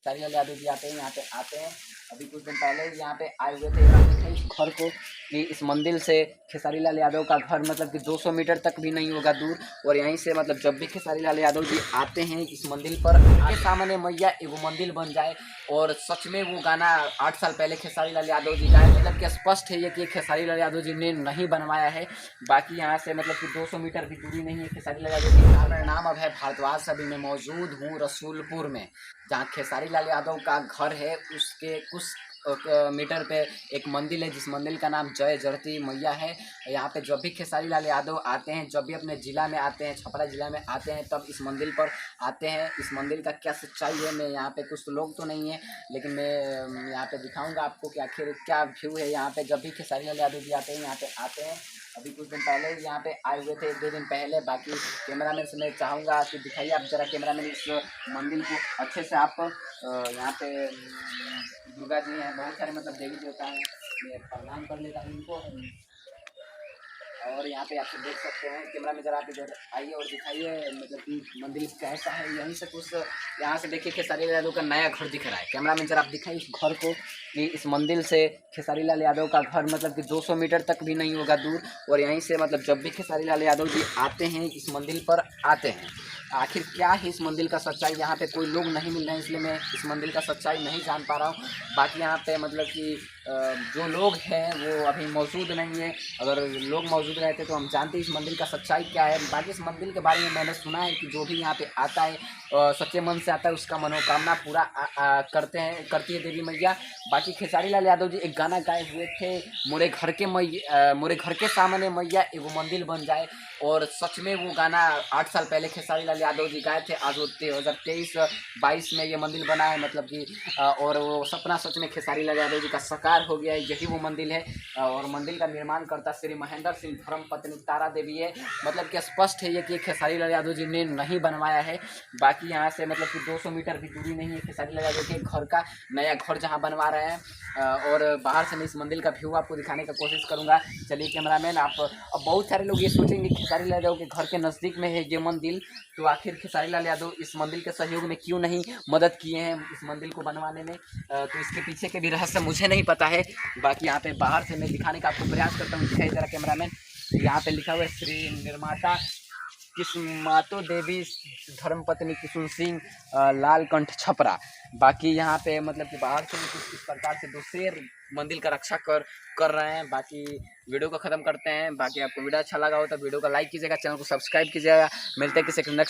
खेसारी लाल यादव जी आते हैं, यहाँ पे आते हैं। अभी कुछ दिन पहले यहाँ पे आए हुए थे, दिखाई इस घर को कि इस मंदिर से खेसारी लाल यादव का घर मतलब कि 200 मीटर तक भी नहीं होगा दूर। और यहीं से मतलब जब भी खेसारी लाल यादव जी आते हैं इस मंदिर पर, आगे सामने मैया एगो मंदिर बन जाए। और सच में वो गाना 8 साल पहले खेसारी लाल यादव जी गाए, मतलब कि स्पष्ट है ये कि खेसारी लाल यादव जी ने नहीं बनवाया है। बाकी यहाँ से मतलब कि 200 मीटर भी दूरी नहीं है खेसारी लाल यादव जी। मेरा नाम अब है भारद्वाज, अभी मैं मौजूद हूँ रसूलपुर में, जहाँ खेसारी लाल यादव का घर है। उसके कुछ मीटर पे एक मंदिर है, जिस मंदिर का नाम जय जरती मैया है। यहाँ पे जब भी खेसारी लाल यादव आते हैं, जब भी अपने ज़िला में आते हैं, छपरा ज़िला में आते हैं, तब इस मंदिर पर आते हैं। इस मंदिर का क्या सच्चाई है, मैं यहाँ पे कुछ लोग तो नहीं है, लेकिन मैं यहाँ पे दिखाऊंगा आपको कि आखिर क्या व्यू है यहाँ पे जब भी खेसारी लाल यादव जी आते हैं, यहाँ पे आते हैं। अभी कुछ दिन पहले यहाँ पे आए हुए थे, 2 दिन पहले। बाकी कैमरामैन से मैं चाहूँगा कि दिखाइए आप ज़रा, कैमरामैन इस मंदिर को अच्छे से आप। यहाँ पे दुर्गा जी हैं, बहुत सारे मतलब देवी देवता हैं, मैं प्रणाम कर लेता हूँ इनको। और यहाँ पे आप देख सकते हैं, कैमरा में जरा आप इधर आइए और दिखाइए मतलब कि मंदिर कैसा है। यहीं से कुछ यहाँ से देखिए खेसारी लाल यादव का नया घर दिख रहा है। कैमरा में जरा आप दिखाइए इस घर को कि इस मंदिर से खेसारी लाल यादव का घर मतलब कि 200 मीटर तक भी नहीं होगा दूर। और यहीं से मतलब जब भी खेसारी लाल यादव जी आते हैं इस मंदिर पर आते हैं। आखिर क्या है इस मंदिर का सच्चाई, यहाँ पे कोई लोग नहीं मिल रहे हैं, इसलिए मैं इस मंदिर का सच्चाई नहीं जान पा रहा हूँ। बाकी यहाँ पे मतलब कि जो लोग हैं वो अभी मौजूद नहीं है। अगर लोग मौजूद रहते तो हम जानते इस मंदिर का सच्चाई क्या है। बाकी इस मंदिर के बारे में मैंने सुना है कि जो भी यहाँ पे आता है सच्चे मन से आता है, उसका मनोकामना पूरा करती है देवी मैया। बाकी खेसारी लाल यादव जी एक गाना गाए हुए थे, मोरे घर के सामने मैया एगो मंदिर बन जाए। और सच में वो गाना 8 साल पहले खेसारी लाल यादव जी गाए थे। आज वो 2023-22 में ये मंदिर बना है, मतलब कि और वो सपना सच में खेसारी लाल यादव जी का साकार हो गया है। यही वो मंदिर है। और मंदिर का निर्माण करता श्री महेंद्र सिंह धर्म पत्नी तारा देवी है। मतलब कि स्पष्ट है ये कि खेसारी लाल यादव जी ने नहीं बनवाया है। बाकी यहाँ से मतलब कि 200 मीटर भी दूरी नहीं है खेसारी लाल यादव के घर का, नया घर जहाँ बनवा रहे हैं। और बाहर से मैं इस मंदिर का व्यू आपको दिखाने का कोशिश करूँगा। चलिए कैमरामैन आप। अब बहुत सारे लोग ये सोचेंगे खेसारी लाल यादव के घर के नज़दीक में है ये मंदिर, तो आखिर खेसारी लाल यादव इस मंदिर के सहयोग में क्यों नहीं मदद किए हैं इस मंदिर को बनवाने में। तो इसके पीछे के भी रहस्य मुझे नहीं पता है। बाकी यहाँ पे बाहर से मैं दिखाने का आपको प्रयास करता हूँ, दिखाई जरा कैमरामैन। यहाँ पे लिखा हुआ है श्री निर्माता किस्मातो देवी धर्मपत्नी किशुन सिंह लालकंठ छपरा। बाकी यहाँ पे मतलब कि बाहर से कुछ इस प्रकार से 2 शेर मंदिर का रक्षा कर रहे हैं। बाकी वीडियो को ख़त्म करते हैं। बाकी आपको वीडियो अच्छा लगा हो तो वीडियो को लाइक कीजिएगा, चैनल को सब्सक्राइब कीजिएगा। मिलते हैं किसी नेक्स्ट